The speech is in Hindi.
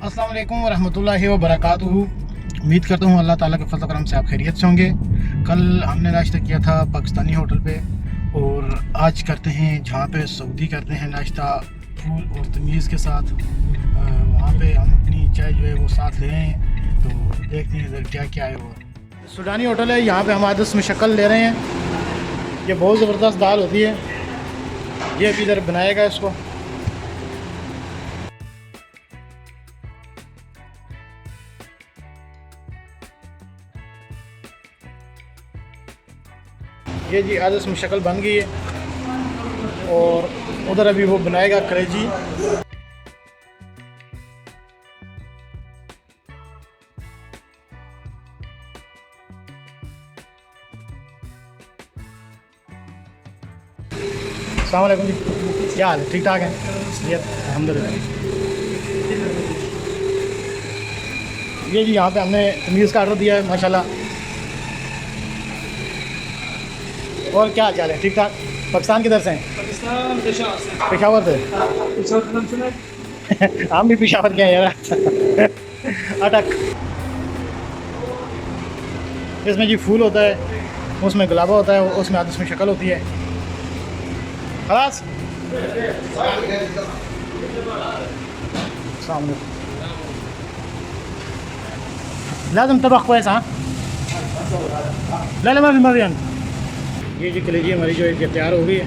अस्सलाम वालेकुम रहमतुल्लाहि व बरकातुहू। उम्मीद करता हूँ अल्लाह ताला के फज़ल करम से आप खैरियत से होंगे। कल हमने नाश्ता किया था पाकिस्तानी होटल पे और आज करते हैं जहाँ पे सऊदी करते हैं नाश्ता फूल और तमीज़ के साथ। वहाँ पे हम अपनी चाय जो है वो साथ ले रहे हैं, तो देखते हैं इधर क्या क्या है। और सूडानी होटल है, यहाँ पे हम आदस में शक्ल ले रहे हैं। ये बहुत ज़बरदस्त दाल होती है, ये भी इधर बनाएगा इसको। ये जी आदस में शक्ल बन गई है और उधर अभी वो बनाएगा कलेजी। अस्सलाम वालेकुम जी, क्या हाल है? ठीक ठाक है जी, अल्हम्दुलिल्लाह। ये जी यहाँ पे हमने तमीज़ का ऑर्डर दिया है माशाल्लाह। और क्या हाल चाल है? ठीक ठाक। पाकिस्तान किधर से हैं? पाकिस्तान पेशावर से। पेशावर का नाम सुना है? हम भी पेशावर के हैं यार। अटक। इसमें जी फूल होता है, उसमें गुलाबा होता है, उसमें आदस में शक्ल होती है। खलास सामने लाजम तबक क्वैस। हाँ ला ला, मैं भी मरियन। ये जी कलेजी हमारी जो है तैयार हो गई है।